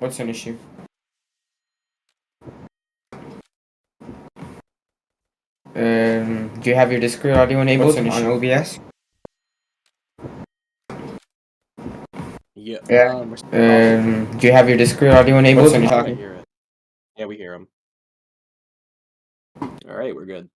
What's an issue? Do you have your Discord audio enabled on OBS? Yeah. Do you have your Discord audio enabled when you're I talking? hear it. Yeah, we hear him. All right, we're good.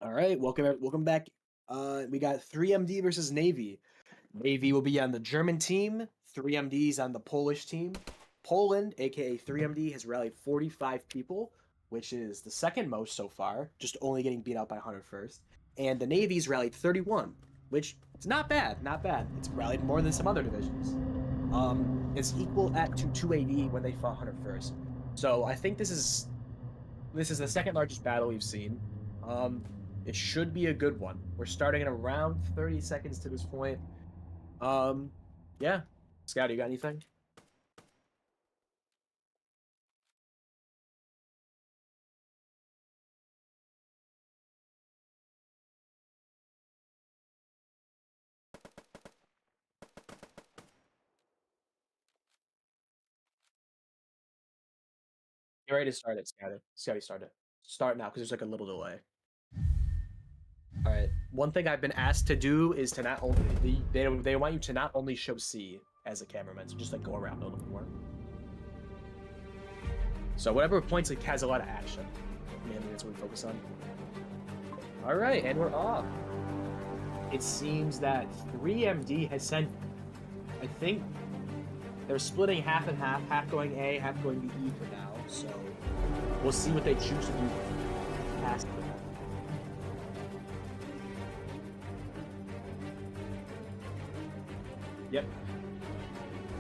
All right, welcome back. We got 3MD versus Navy. Navy will be on the German team. 3MD's on the Polish team. Poland, aka 3MD, has rallied 45 people, which is the second most so far, just only getting beat out by 101st. And the Navy's rallied 31, which it's not bad, not bad. It's rallied more than some other divisions. It's equal to 280 when they fought 101st. So I think this is the second largest battle we've seen. It should be a good one. We're starting at around 30 seconds to this point. Yeah. Scout, you got anything? You're ready to start it, Scouty. Scouty, start it. Start now, because there's like a little delay. All right. One thing I've been asked to do is to not only they want you to not only show C as a cameraman, so just like go around a little more. So whatever points like has a lot of action. Mainly that's what we focus on. All right, and we're off. It seems that 3MD has sent. I think they're splitting half and half going A, half going to E for now. So we'll see what they choose to do past that. Yep.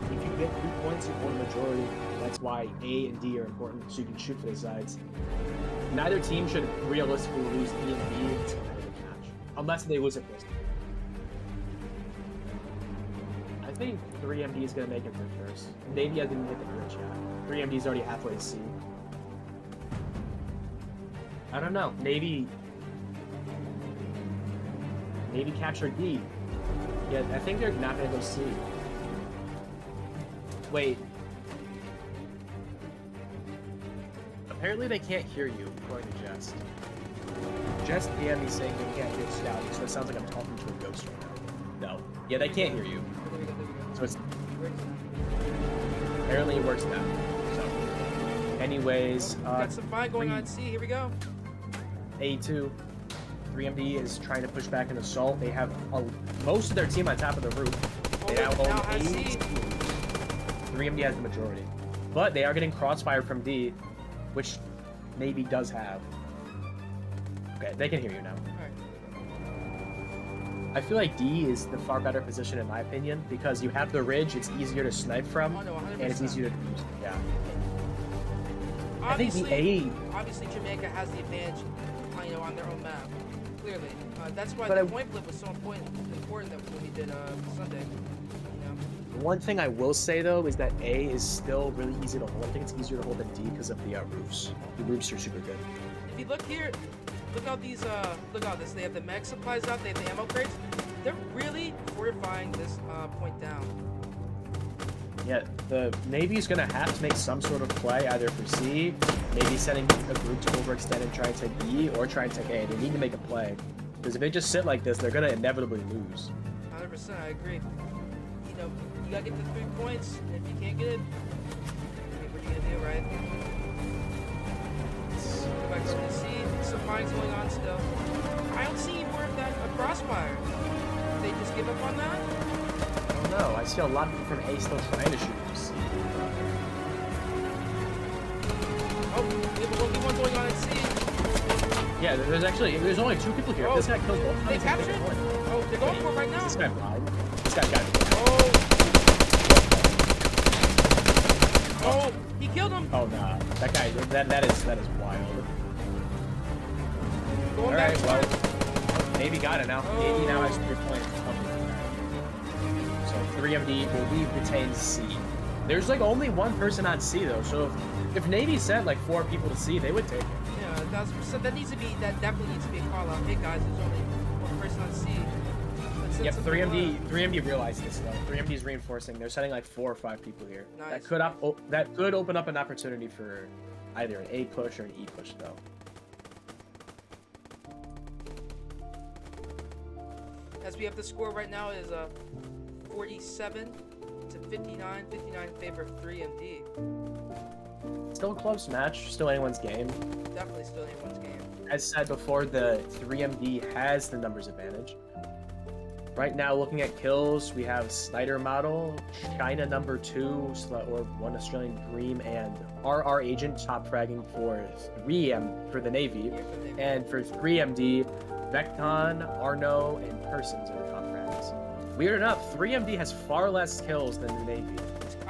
If you get 3 points, you hold the majority. That's why A and D are important, so you can shoot for the sides. Neither team should realistically lose E and B in this competitive match, unless they lose it first. I think 3MD is going to make it through first. Navy hasn't even hit the bridge yet. 3MD is already halfway to C. I don't know. Navy captured D. Yeah, I think they're not going to go C. Wait. Apparently they can't hear you, according to Jest. Jest DM me saying they can't hear Scout, so it sounds like I'm talking to a ghost right now. No. Yeah, they can't hear you. So it's... Apparently it works now. So, anyways... got some fight going on C, here we go. A2. 3MD is trying to push back an assault. They have most of their team on top of the roof. They now own A. 3MD has the majority. But they are getting crossfire from D, which Navy does have. Okay, they can hear you now. I feel like D is the far better position in my opinion, because you have the ridge, it's easier to snipe from, and it's easier to use. Yeah. Obviously, I think the A... Obviously, Jamaica has the advantage, on their own map. Clearly, that's why But the point flip was so important that when we did Sunday. One thing I will say though is that A is still really easy to hold. I think it's easier to hold than D because of the roofs. The roofs are super good. If you look here, look out these. Look out this. They have the mag supplies out. They have the ammo crates. They're really fortifying this point down. Yeah, the Navy's gonna have to make some sort of play either for C, maybe sending a group to overextend and try and take E, or try and take A. They need to make a play. Because if they just sit like this, they're gonna inevitably lose. 100%, I agree. You gotta get the 3 points, and if you can't get it, what are you gonna do, right? Let's go back over to C. Some fighting's going on still. I don't see more of that crossfire. Did they just give up on that? I don't know. I see a lot of people from A still trying to shoot from C. Oh, we have a 1v1 going on at C. Yeah, there's only 2 people here. Oh, This guy kills both. They captured it? Oh, they're going for it right now. This guy lied. This guy's got it. Oh, he killed him. Oh nah, that guy. That is wild. Going All back right, to well, it. Navy got it now. Oh. Navy now has 3 points. So 3MD will retain C. There's like only 1 person on C though, so if Navy sent like 4 people to C, they would take it. Yeah, that definitely needs to be a call out. Hey guys, there's only 1 person on C. Yep, 3MD realized this though. 3MD is reinforcing. They're sending like 4 or 5 people here. Nice. That could open up an opportunity for either an A push or an E push though. As we have the score right now is 47 to 59. 59 in favor of 3MD. still a close match. Still anyone's game. Definitely still anyone's game. As said before, the 3MD has the numbers advantage. Right now, looking at kills, we have Snyder Model, China number 2, or 1 Australian Dream, and RR Agent top fragging for 3M for the Navy. And for 3MD, Vecton, Arno, and Persons are the top frags. Weird enough, 3MD has far less kills than the Navy,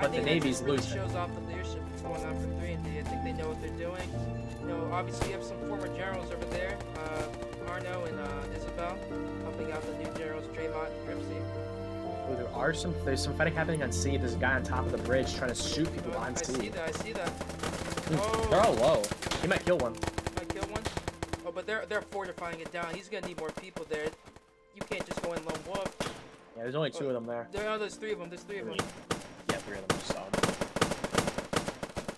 but the Navy's really losing. Shows off the leadership that's going on for 3MD. I think they know what they're doing. You know, obviously you have some former generals over there, Arno and Isabel, helping out the new generals, Draymond and Grimsey. Oh, there's some fighting happening on C. There's a guy on top of the bridge trying to shoot people on C. I see that. They're all low. He might kill one. Might kill one? Oh, but they're fortifying it down. He's gonna need more people there. You can't just go in lone wolf. Yeah, there's only 2 of them there. There's 3 of them. There's 3 of them. Yeah, 3 of them. So.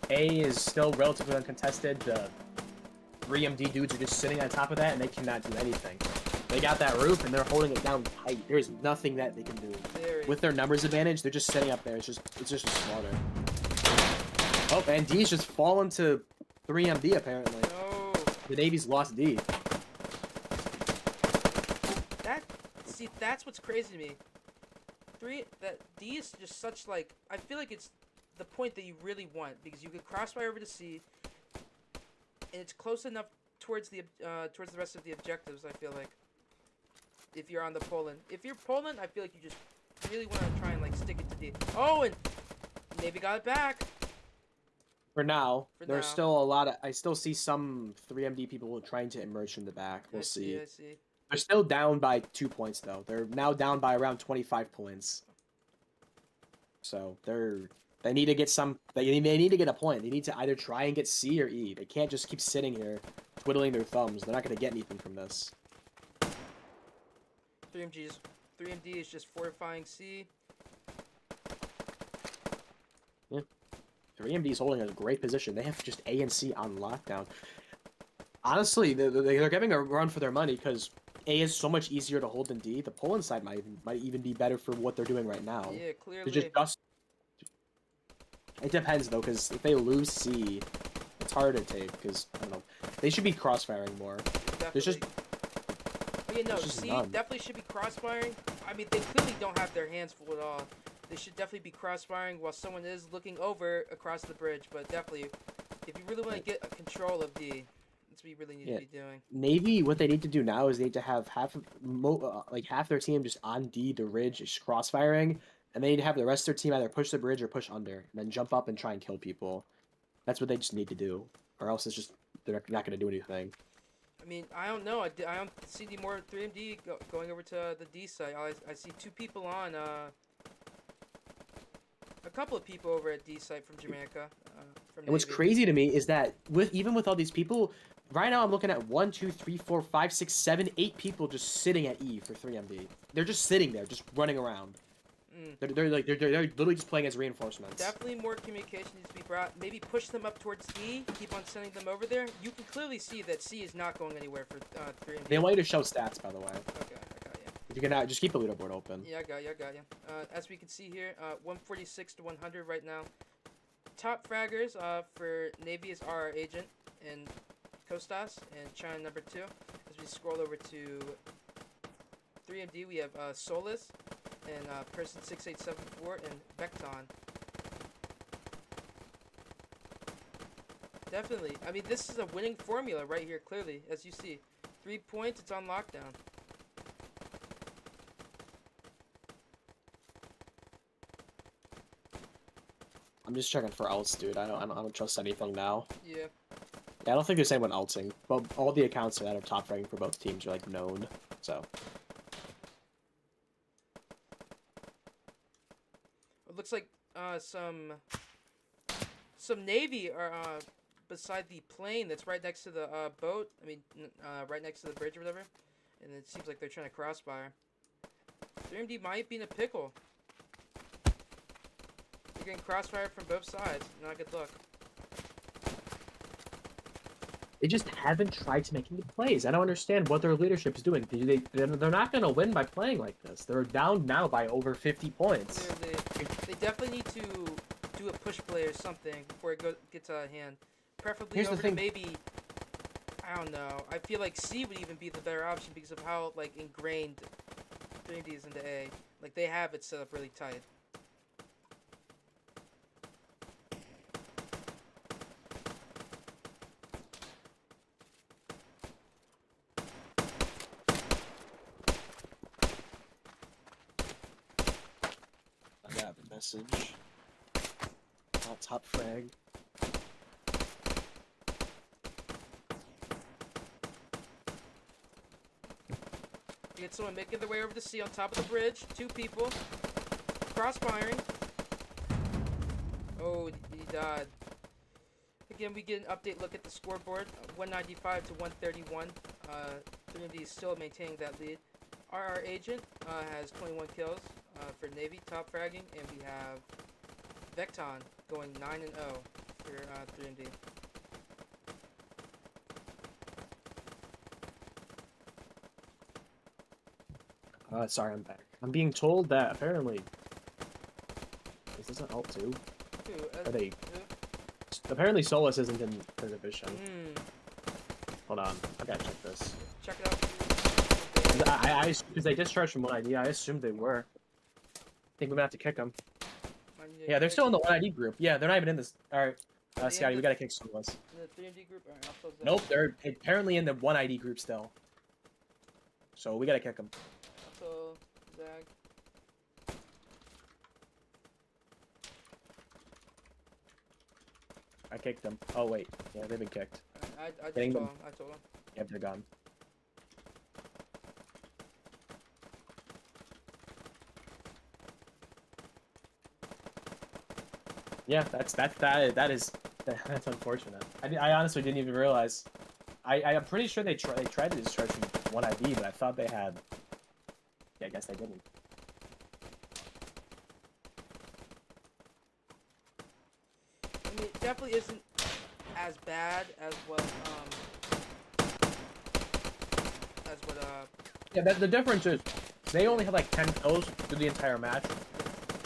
A is still relatively uncontested. The 3MD dudes are just sitting on top of that, and they cannot do anything. They got that roof, and they're holding it down tight. There's nothing that they can do. With their numbers advantage, they're just sitting up there. It's just slaughter. Oh, and D's just fallen to 3MD, apparently. No. The Navy's lost D. That's what's crazy to me. D is just such, like, I feel like it's the point that you really want, because you could crossfire over to C, and it's close enough towards the rest of the objectives, I feel like. If you're on the Poland. If you're Poland, I feel like you just really want to try and, like, stick it to D. Oh, and Navy got it back. For now, there's still a lot of... I still see some 3MD people trying to emerge from the back. We'll see. I see. They're still down by 2 points, though. They're now down by around 25 points. So, they need to get some... They need to get a point. They need to either try and get C or E. They can't just keep sitting here twiddling their thumbs. They're not going to get anything from this. 3MD is just fortifying C. Yeah. 3MD is holding a great position. They have just A and C on lockdown. Honestly, they're getting a run for their money because A is so much easier to hold than D. The Poland side might even be better for what they're doing right now. Yeah, clearly. It depends, though, because if they lose C, it's hard to take, because, I don't know. They should be crossfiring more. Definitely. C definitely should be crossfiring. I mean, they clearly don't have their hands full at all. They should definitely be crossfiring while someone is looking over across the bridge, but definitely, if you really want to get control of D, that's what you really need to be doing. Navy, what they need to do now is they need to have half their team just on D, the ridge, just crossfiring, and they need to have the rest of their team either push the bridge or push under, and then jump up and try and kill people. That's what they just need to do, or else it's just they're not going to do anything. I mean, I don't know. I don't see any more 3MD going over to the D side. I see 2 people on. A couple of people over at D side from Jamaica. And what's crazy to me is that even with all these people, right now I'm looking at 1, 2, 3, 4, 5, 6, 7, 8 people just sitting at E for 3MD. They're just sitting there, just running around. They're literally just playing as reinforcements. Definitely more communication needs to be brought. Maybe push them up towards D. Keep on sending them over there. You can clearly see that C is not going anywhere for 3MD. They want you to show stats, by the way. Okay, I got you. You can just keep the leaderboard open. Yeah, I got you. As we can see here, 146 to 100 right now. Top fraggers for Navy is RR Agent and Kostas and China number 2. As we scroll over to 3MD, we have Solus and Person 6874 and Vecton. Definitely. I mean, this is a winning formula right here, clearly, as you see. 3 points, it's on lockdown. I'm just checking for ults, dude. I don't trust anything now. Yeah. Yeah, I don't think there's anyone ulting. But all the accounts that are top ranking for both teams are like known. So. It looks like some Navy are beside the plane that's right next to the boat. I mean, right next to the bridge or whatever. And it seems like they're trying to crossfire. 3MD might be in a pickle. They're getting crossfire from both sides. Not good luck. They just haven't tried to make any plays. I don't understand what their leadership is doing. They're not going to win by playing like this. They're down now by over 50 points. They definitely need to do a push play or something before it gets out of hand. Preferably Here's the over to thing. maybe, I don't know. I feel like C would even be the better option because of how like ingrained 3D is into A. Like they have it set up really tight. I got the message. Top frag. You get someone making their way over to C on top of the bridge. 2 people. Cross-firing. Oh, he died. Again, we get an update look at the scoreboard. 195 to 131. 3D is still maintaining that lead. RR Agent has 21 kills for Navy, top fragging. And we have Vecton going 9-0 for 3D. Sorry, I'm back. I'm being told that apparently. Is this an alt too? Are they? Apparently, Solus isn't in the division. Hold on, I gotta check this. Check it out. Because they discharged from 1ID, I assumed they were. I think we're gonna have to kick them. Yeah, they're still in the 1ID group. Yeah, they're not even in this. Alright, Scotty, we gotta kick Solus. In the 3D group? Alright, I'll close that. Nope, they're apparently in the 1ID group still. So we gotta kick them. So, Zag. I kicked them. Oh wait, yeah, they've been kicked. I just Getting told them. him. I told him. Yep, they're gone. Yeah, that's unfortunate. I honestly didn't even realize. I'm pretty sure they tried to discharge from 1ID, but I thought they had. Yeah, I guess they didn't. I mean, it definitely isn't as bad as what Yeah, the difference is they only had like 10 kills through the entire match.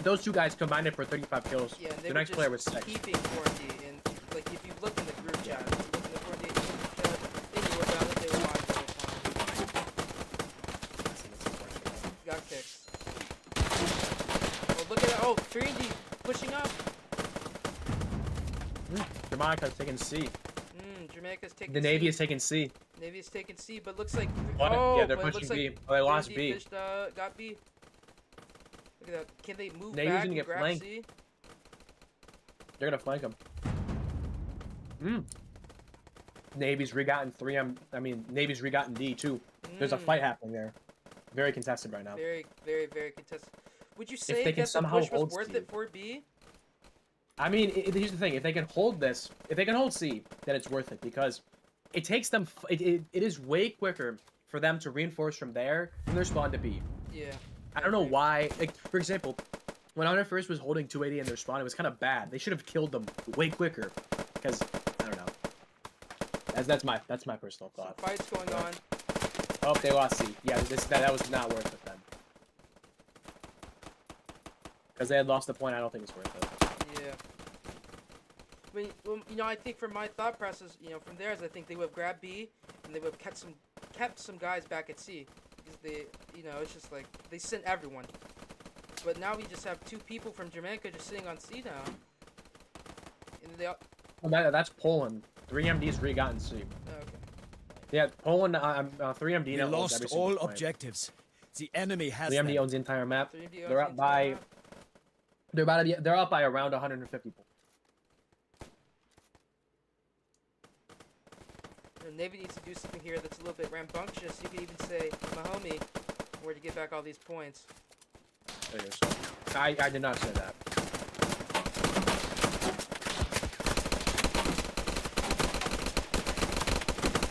Those 2 guys combined it for 35 kills. yeah, and they The were next just player was 6. keeping 4D, and like if you look in the group chat, if you look in the 4D group chat, they knew about it. They were fine the whole time. Got kicked. Oh, look at that! Oh, 3D pushing up. Jamaica's taking C. Jamaica's taking The C. Navy is taking C. Navy is taking C, but looks like Yeah, they're but it pushing looks like B. Oh, they lost 3D B. Fished, got B. Look at that. Can they move Navy's back gonna and get grab flanked. C? They're gonna flank them. Navy's regotten 3M. I mean, Navy's regotten D too. There's a fight happening there. Very contested right now. Very, very, very contested. Would you say they can that the somehow push was hold worth C. it for B? I mean, here's the thing: if they can hold this, if they can hold C, then it's worth it because it takes them. It is way quicker for them to reinforce from there than their spawn to B. Yeah. I don't know why. Like, for example, when Honor First was holding 280 in their spawn, it was kind of bad. They should have killed them way quicker. Because I don't know. That's my personal Some thought. fights going on. Oh, they lost C. Yeah, that was not worth it then. Because they had lost the point. I don't think it's worth it. Yeah. I mean, well, you know, I think from my thought process, you know, from theirs, I think they would have grabbed B and they would have kept some guys back at C. Because they, you know, it's just like they sent everyone. But now we just have 2 people from Jamaica just sitting on C now. And they all... Well, that's Poland. 3MD's re-gotten C. Oh, okay. Yeah, Poland, 3MD We now owns every lost single all point. objectives. The enemy has 3MD them. owns the entire map. 3D They're owns up the by... entire map. They're up by around 150 people. The Navy needs to do something here that's a little bit rambunctious. You could even say, my homie, where to get back all these points. There you go. So, I did not say that.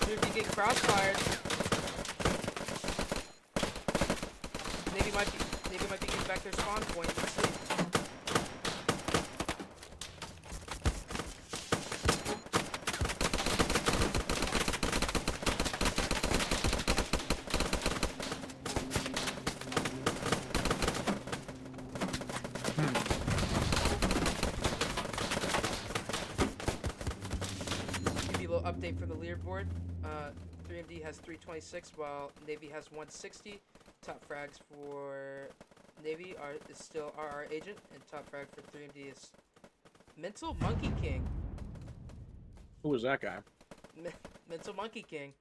Dude, if you get crossfired, Navy might be getting back their spawn point. Let's see. leaderboard. 3MD has 326, while Navy has 160. Top frags for Navy is still RR Agent, and top frag for 3MD is Mental Monkey King. Who was that guy? Mental Monkey King.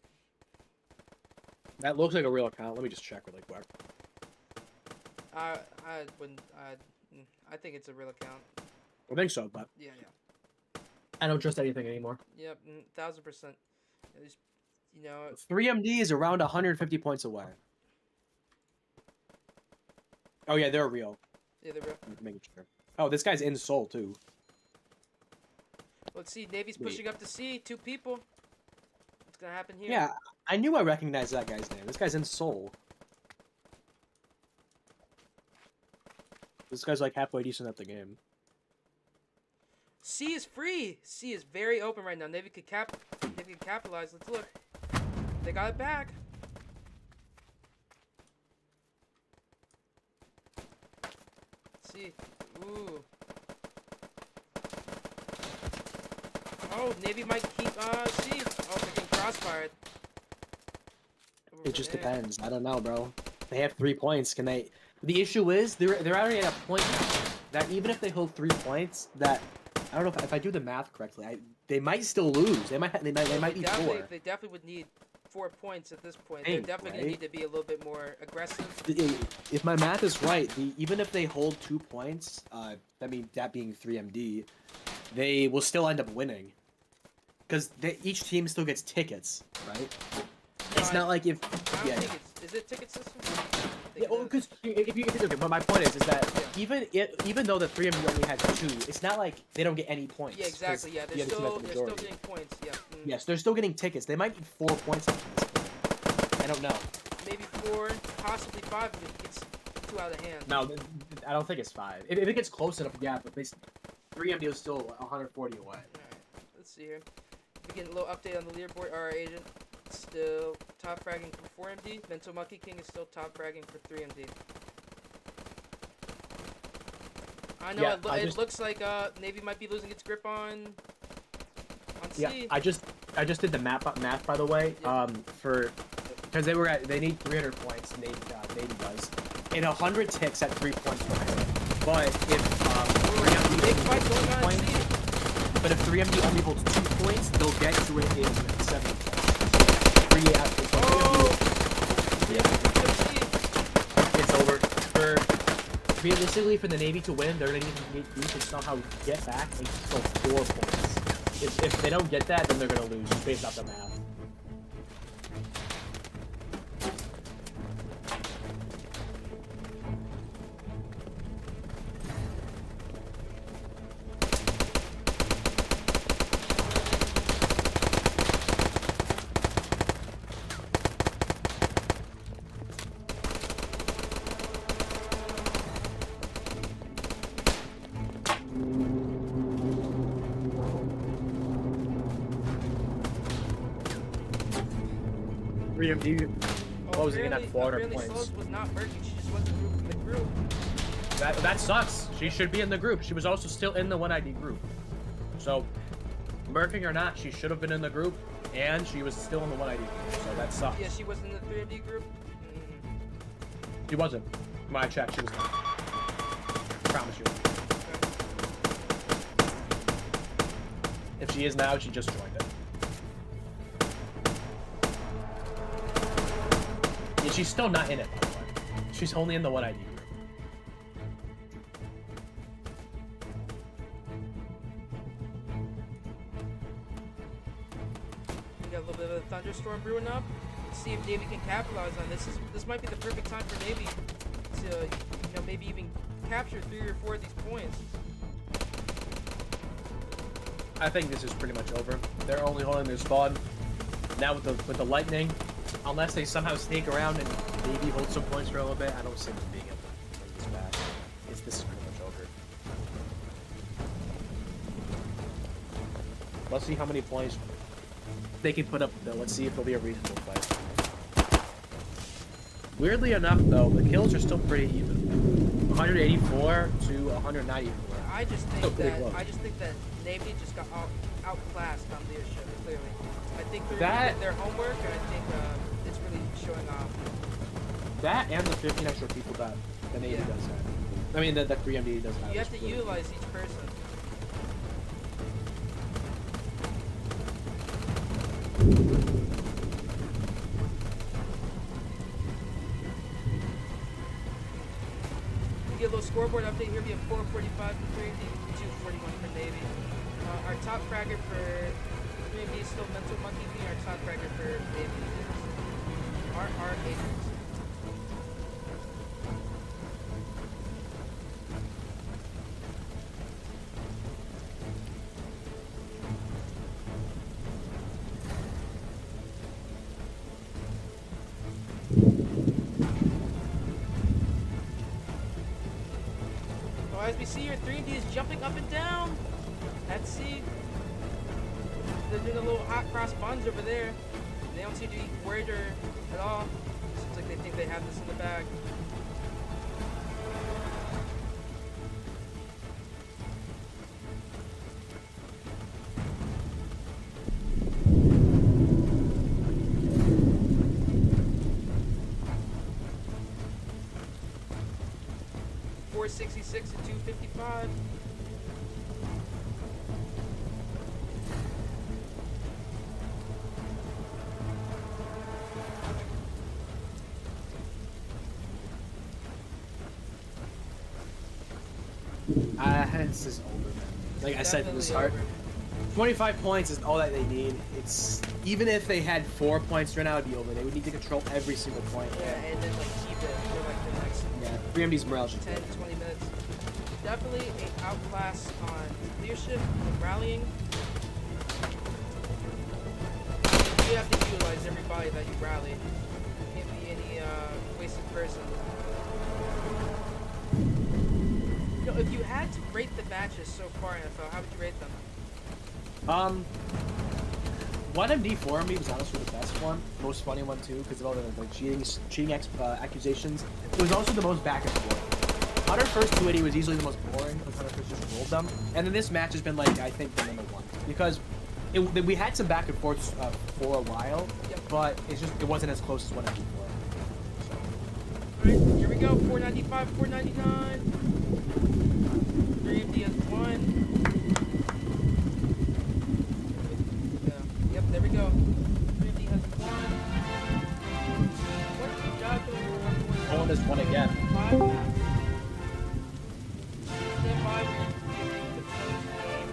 That looks like a real account. Let me just check really quick. I wouldn't. I think it's a real account. I think so, but Yeah. I don't trust anything anymore. Yep, 1000%. At least, 3MD is around 150 points away. Oh yeah, they're real. Yeah, they're real. I'm making sure. Oh, this guy's in Seoul too. Let's see. Navy's Wait. pushing up to C. 2 people. What's gonna happen here? Yeah, I knew I recognized that guy's name. This guy's in Seoul. This guy's like halfway decent at the game. C is free. C is very open right now. Navy could capitalize. Let's look. They got it back. Let's see. Ooh. Oh, Navy might keep C. Oh, they're getting crossfired. It just depends. I don't know, bro. They have 3 points. Can they? The issue is they're already at a point that even if they hold 3 points, that I don't know if I do the math correctly. They might still lose. They might be 4. They definitely would need 4 points at this point. They're definitely gonna need to be a little bit more aggressive. If my math is right, even if they hold 2 points, that being 3MD, they will still end up winning. Because each team still gets tickets, right? It's not like if Is it ticket system? Yeah, well, because if you okay, but my point is that even though the 3MD only had 2, it's not like they don't get any points. Yeah, exactly. Yeah, they're still getting points. Yeah. Yes, they're still getting tickets. They might need 4 points after this point. I don't know. Maybe 4, possibly 5 if it gets too out of hand. No, I don't think it's 5. If it gets close enough, yeah, but 3MD is still 140 away. Alright, let's see here. We get a little update on the leaderboard. Our agent still top fragging for 4MD. Mental Monkey King is still top fragging for 3MD. I know Yeah, it looks like Navy might be losing its grip on C. Yeah, I just did the math by the way. Yeah. Because they need 300 points. Navy does, and 100 ticks at 3 points per minute. But if big fight going on at C. But if 3MD only holds 2 points, they'll get to it in 7 points. 3 after. It's over. Realistically, for the Navy to win, they're going to need to somehow get back and still 4 points. If they don't get that, then they're going to lose, just based off the math. Closing in at 400 points. Was not working. She just wasn't in the group. That sucks. She should be in the group. She was also still in the 1ID group. So, merking or not, she should have been in the group, and she was still in the 1ID group. So that sucks. Yeah, she wasn't in the 3MD group. She wasn't. When I checked, she was not. Promise you. If she is now, she just joined it. Yeah, she's still not in it, by the way. She's only in the 1ID group. We got a little bit of a thunderstorm brewing up. Let's see if Navy can capitalize on this. This might be the perfect time for Navy to, maybe even capture 3 or 4 of these points. I think this is pretty much over. They're only holding their spawn. Now with the lightning, unless they somehow sneak around and maybe hold some points for a little bit, I don't see them being able to take this back. This is pretty much over. Let's see how many points they can put up, though. Let's see if it'll be a reasonable fight. Weirdly enough, though, the kills are still pretty even. 184 to 194. I just Still think pretty that close. Navy just got outclassed on leadership. Clearly, I think they're That- doing their homework, and I think it's really showing off. That and the 15 extra people that the Navy Yeah. does have. I mean, that 3MD does have. You have is to really utilize each person. We get a little scoreboard update here. We have 445 for 3D, 241 for Navy. Our top fragger for 3D is still Mental Monkey B. Our top fragger for Navy is RR Abrams. So as we see here, 3D is jumping up and down at C. They're doing a little hot cross buns over there. They don't seem to be worried or at all. Seems like they think they have this in the bag. .466 and 255. This is over, man. Like I said from the Definitely start, over. 25 points is all that they need. It's even if they had 4 points right now, it'd be over. They would need to control every single point. Yeah, and then like keep it for like the next Yeah, 3MD's morale should 10, 20 minutes. Definitely a outclass on leadership and rallying. You have to utilize everybody that you rally. Can't be any wasted person. You know, if you had to rate the matches so far in NFL, how would you rate them? 1MD, 4MD was honestly the best one, most funny one too, because of all the cheating accusations. It was also the most back and forth. Hunter first 280 was easily the most boring because Hunter first just rolled them, and then this match has been like I think the number one because we had some back and forths for a while, Yep. but it wasn't as close as 1MD 4. Alright, here we go. 495, 499. 3MD has one. Yep, there we go. 3MD has one. Good job, everyone. Owen has one again. Five maps. Stand by. We're beginning the close game.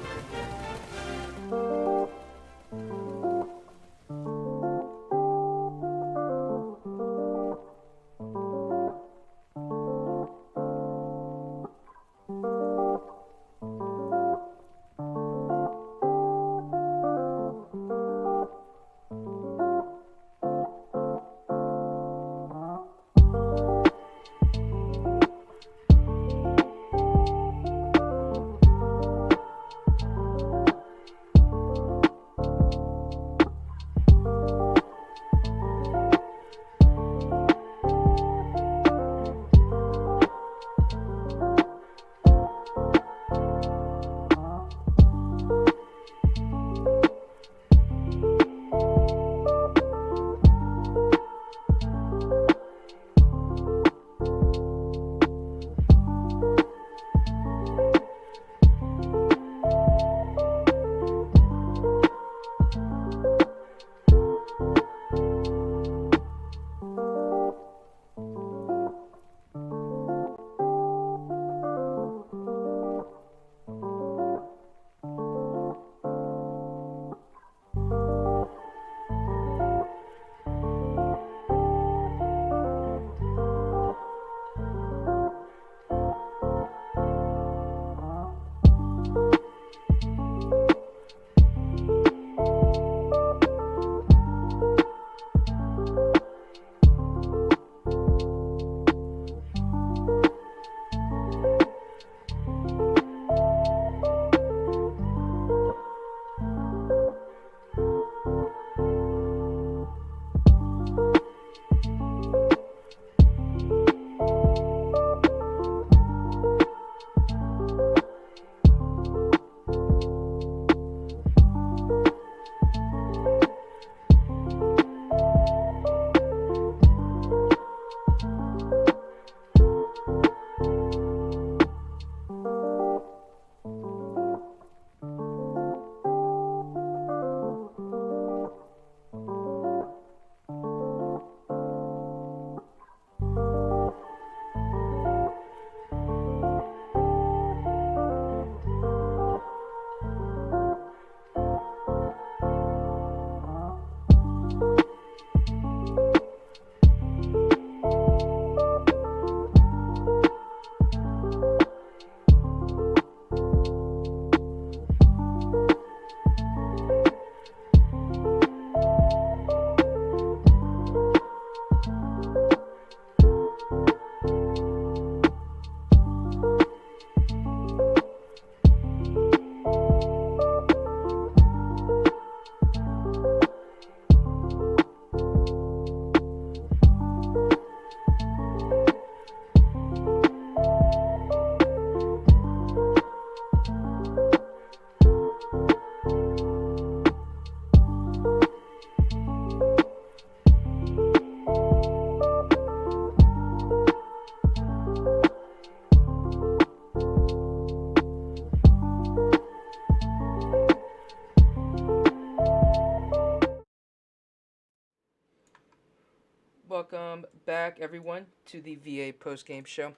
Welcome back, everyone, to the VA post game show.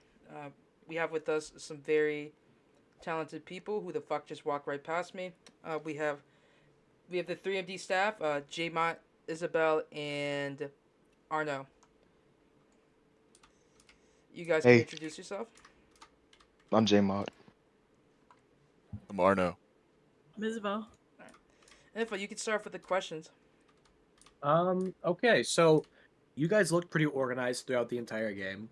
We have with us some very talented people. Who the fuck just walked right past me? We have the 3MD staff, Jmont, Isabel, and Arno. You guys can Hey, introduce yourself. I'm J Mod. I'm Arno. Isabel. Info, you can start with the questions. Okay, so you guys looked pretty organized throughout the entire game.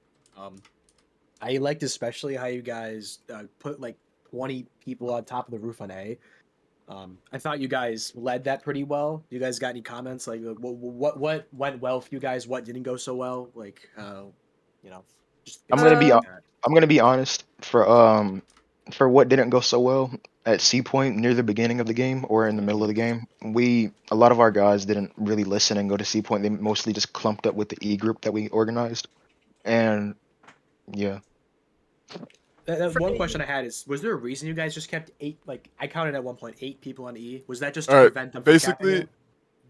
I liked especially how you guys put like 20 people on top of the roof on A. I thought you guys led that pretty well. You guys got any comments like what went well for you guys? What didn't go so well? Like you know, just I'm gonna be Uh, hon- I'm gonna be honest for what didn't go so well at C point near the beginning of the game or in the middle of the game. A lot of our guys didn't really listen and go to C point. They mostly just clumped up with the E group that we organized. And yeah. That For one me- question I had is: was there a reason you guys just kept eight? Like I counted at one point 8 people on E. Was that just to All right, prevent them from capping basically, it?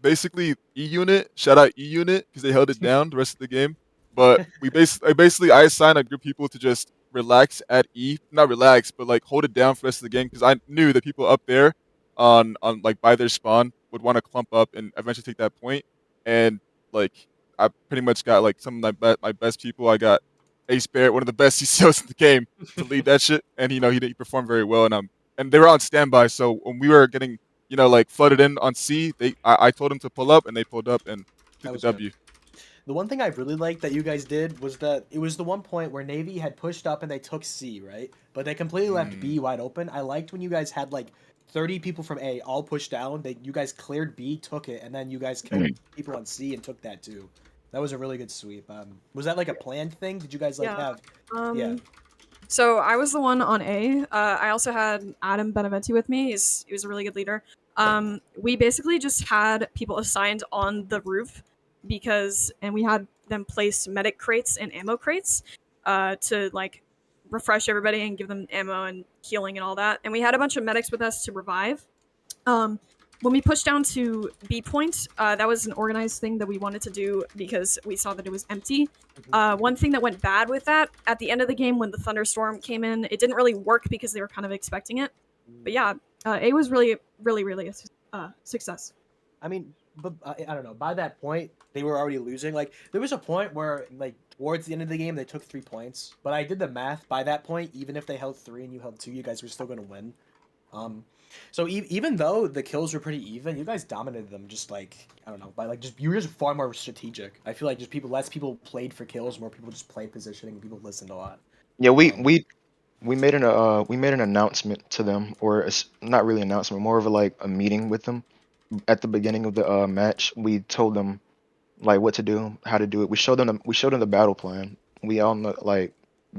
basically E Unit. Shout out E Unit because they held it down the rest of the game. But I assigned a group of people to just relax at E, not relax, but like hold it down for the rest of the game because I knew that people up there on like by their spawn would want to clump up and eventually take that point. And like I pretty much got like some of my best people. I got Ace Barrett, one of the best CCOs in the game, to lead that shit, and he performed very well. And they were on standby, so when we were getting like flooded in on C, I told them to pull up, and they pulled up and That took the was good. W. The one thing I really liked that you guys did was that it was the one point where Navy had pushed up and they took C, right? But they completely left B wide open. I liked when you guys had like 30 people from A all pushed down. You guys cleared B, took it, and then you guys killed people on C and took that too. That was a really good sweep. Was that like a planned thing? Did you guys like Yeah. have? Um, Yeah. So I was the one on A. I also had Adam Beneventi with me. He was a really good leader. We basically just had people assigned on the roof and we had them place medic crates and ammo crates to like refresh everybody and give them ammo and healing and all that. And we had a bunch of medics with us to revive. Um, when we pushed down to B point, that was an organized thing that we wanted to do because we saw that it was empty. One thing that went bad with that at the end of the game when the thunderstorm came in, it didn't really work because they were kind of expecting it. But yeah, A was really, really, really a success. I mean, but I don't know. By that point, they were already losing. Like there was a point where, like towards the end of the game, they took 3 points. But I did the math. By that point, even if they held 3 and you held 2, you guys were still going to win. So even though the kills were pretty even, you guys dominated them. Just like I don't know, by like just you were just far more strategic. I feel like just less people played for kills, more people just played positioning, and people listened a lot. Yeah, Um, we made an announcement to them, or not really announcement, more of a meeting with them at the beginning of the match. We told them like what to do, how to do it. We showed them the battle plan. We all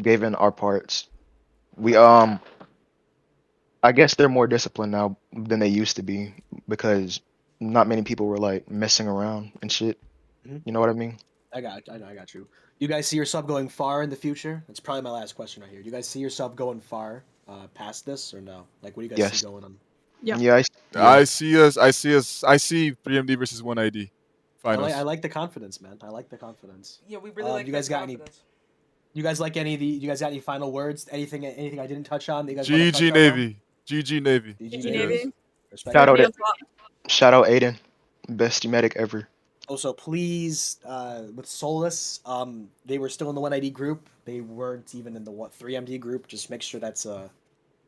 gave in our parts. We I guess they're more disciplined now than they used to be because not many people were like messing around and shit. Mhm. You know what I mean? I got you. You guys see yourself going far in the future? That's probably my last question right here. Do you guys see yourself going far past this or no? Like, what do you guys see Yes. going on? Yeah. Yeah, yeah. I see 3MD versus 1ID finals. I like the confidence, man. I like the confidence. Yeah, we really like you that guys got confidence. you guys like any of the? You guys got any final words? Anything I didn't touch on that you guys want to touch GG on now? Navy. GG Navy. DG GG Navy. Navy. Respect. Shout out, Everybody on top. shout out Aiden, best medic ever. Also, please, with Solus, they were still in the 1ID group. They weren't even in the 3MD group. Just make sure that's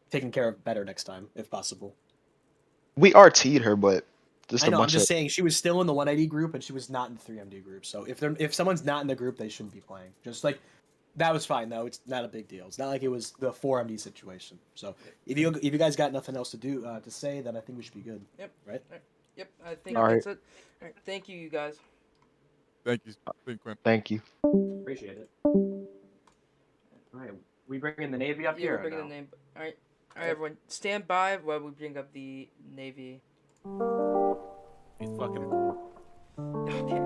taken care of better next time, if possible. We RT'd her, but just I a know. I'm bunch just of saying she was still in the 1ID group and she was not in the 3MD group. So if someone's not in the group, they shouldn't be playing. Just like that was fine though. It's not a big deal. It's not like it was the 4MD situation. So if you guys got nothing else to do to say, then I think we should be good. Yep. Right. Yep, I think All that's it. All right, thank you, you guys. Thank you. Thank you, Quinn. Thank you. Appreciate it. All right. We bringing the Navy up Yeah, here. we're or bringing no? the name. All right, everyone, stand by while we bring up the Navy. You fucking. Okay.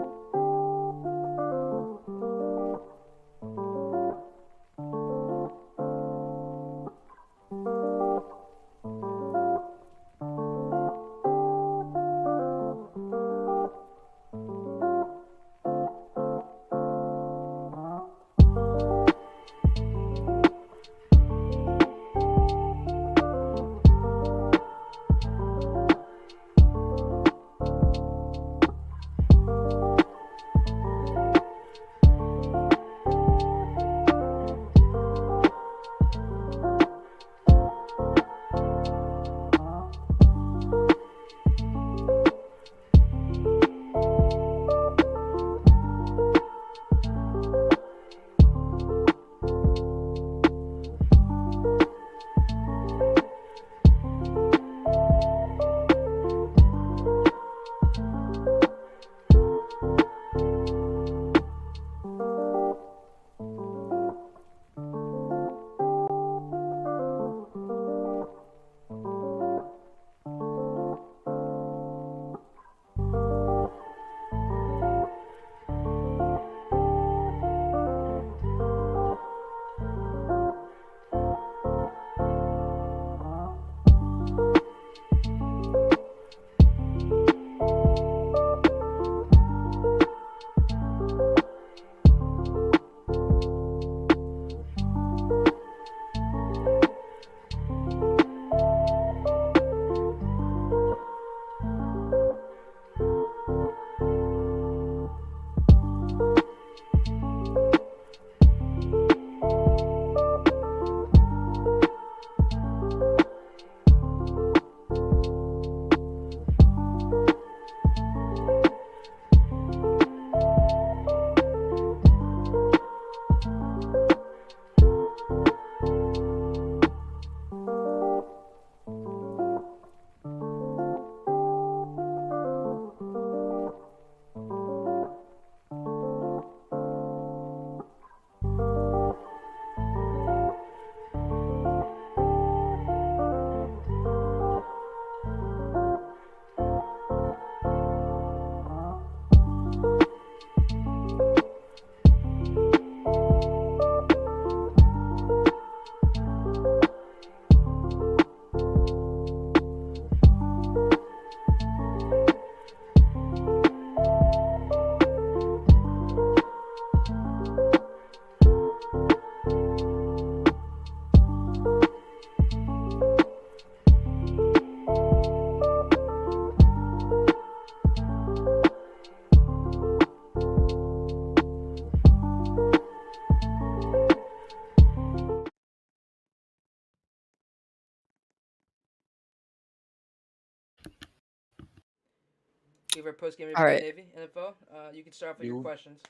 give our post game All review right. Navy NFL. You can start off with your You- questions.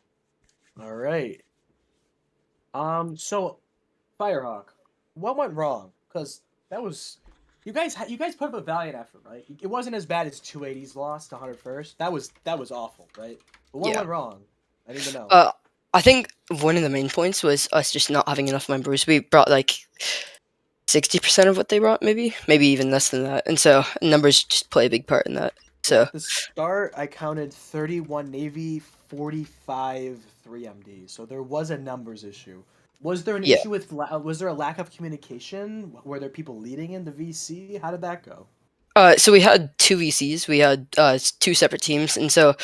All right. So Firehawk, what went wrong? Because that was you guys. You guys put up a valiant effort, right? It wasn't as bad as 280's loss to 101st. That was awful, right? But what Yeah. went wrong? I need to know. I think one of the main points was us just not having enough members. We brought like 60% of what they brought, maybe even less than that, and so numbers just play a big part in that. Well, So at the start, I counted 31 Navy, 45 3MD. So there was a numbers issue. Was there an Yeah. issue with? Was there a lack of communication? Were there people leading in the VC? How did that go? So we had two VCs. We had two separate teams, and so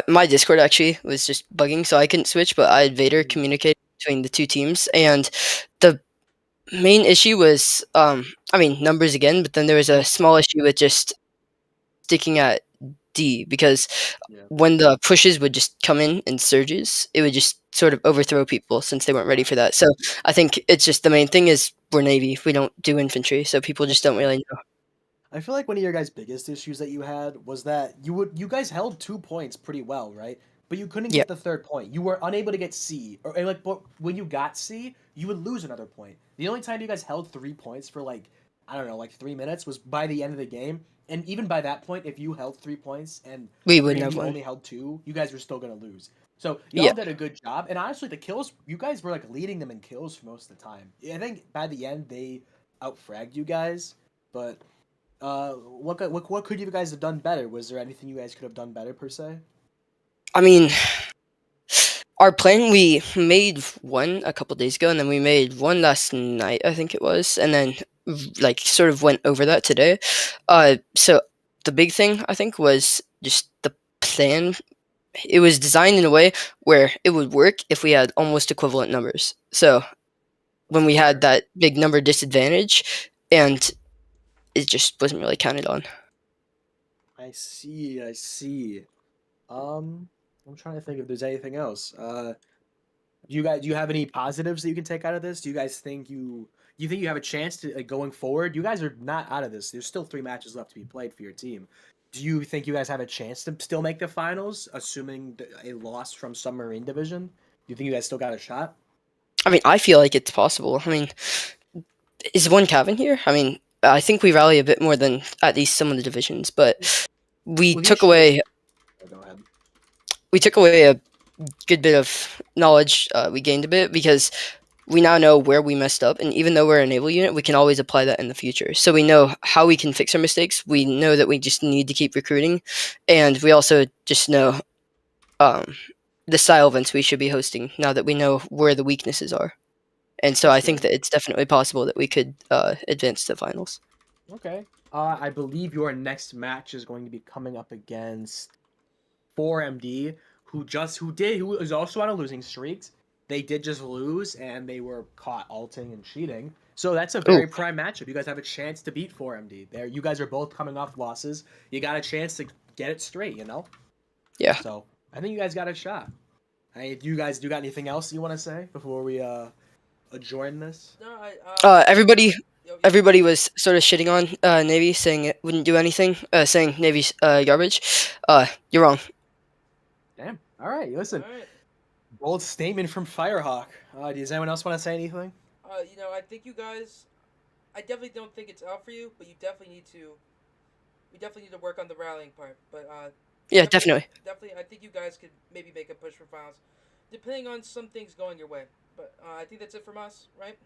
my Discord actually was just bugging, so I couldn't switch. But I had Vader communicate between the two teams, and the main issue was, I mean, numbers again. But then there was a small issue with just sticking at D because Yeah. when the pushes would just come in surges, it would just sort of overthrow people since they weren't ready for that. So I think it's just the main thing is we're Navy. We don't do infantry, so people just don't really know. I feel like one of your guys' biggest issues that you had was that you guys held 2 points pretty well, right? But you couldn't Yeah. get the third point. You were unable to get C, or and, like, but when you got C, you would lose another point. The only time you guys held 3 points for like I don't know, like 3 minutes was by the end of the game. And even by that point, if you held 3 points and We wouldn't have 3MD won. only held two, you guys were still gonna lose. So y'all Yeah. did a good job. And honestly, the kills, you guys were like leading them in kills for most of the time. I think by the end they outfragged you guys, but. What could you guys have done better? Was there anything you guys could have done better per se? I mean, our plan, we made one a couple days ago, and then we made one last night, I think it was, and then like sort of went over that today. So the big thing I think was just the plan. It was designed in a way where it would work if we had almost equivalent numbers. So when we had that big number disadvantage, and it just wasn't really counted on. I see. I see. I'm trying to think if there's anything else. Do you have any positives that you can take out of this? Do you guys think you think you have a chance to like, going forward? You guys are not out of this. There's still 3 matches left to be played for your team. Do you think you guys have a chance to still make the finals, assuming a loss from Submarine Division? Do you think you guys still got a shot? I mean, I feel like it's possible. I mean, is one cabin here? I mean, I think we rally a bit more than at least some of the divisions, but we Well, took should- away Go ahead. a good bit of knowledge. We gained a bit because we now know where we messed up, and even though we're a naval unit, we can always apply that in the future. So we know how we can fix our mistakes. We know that we just need to keep recruiting, and we also just know the style events we should be hosting now that we know where the weaknesses are. And so I think that it's definitely possible that we could advance to the finals. Okay. I believe your next match is going to be coming up against 4MD, who is also on a losing streak. They did just lose, and they were caught alting and cheating. So that's a very prime matchup. You guys have a chance to beat 4MD. There, you guys are both coming off losses. You got a chance to get it straight. You know. Yeah. So I think you guys got a shot. Hey, do you got anything else you want to say before we adjourn this? No, Everybody was sort of shitting on Navy, saying it wouldn't do anything, saying Navy's garbage. You're wrong. Damn. All right. Listen. All right. Bold statement from Firehawk. Does anyone else want to say anything? I think you guys. I definitely don't think it's out for you, but you definitely need to. We definitely need to work on the rallying part. But Yeah, definitely. Definitely, I think you guys could maybe make a push for finals, depending on some things going your way. But I think that's it from us, right?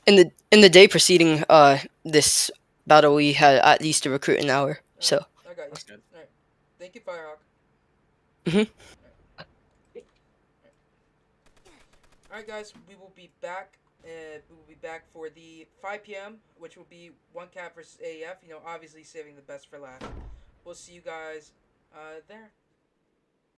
In the day preceding this battle, we had at least to recruit an hour. So I got you. That's good. All right. Thank you, Firehawk. Mhm. All right, guys. We will be back. We will be back for the 5 p.m., which will be one cap versus AEF. Obviously saving the best for last. We'll see you guys there.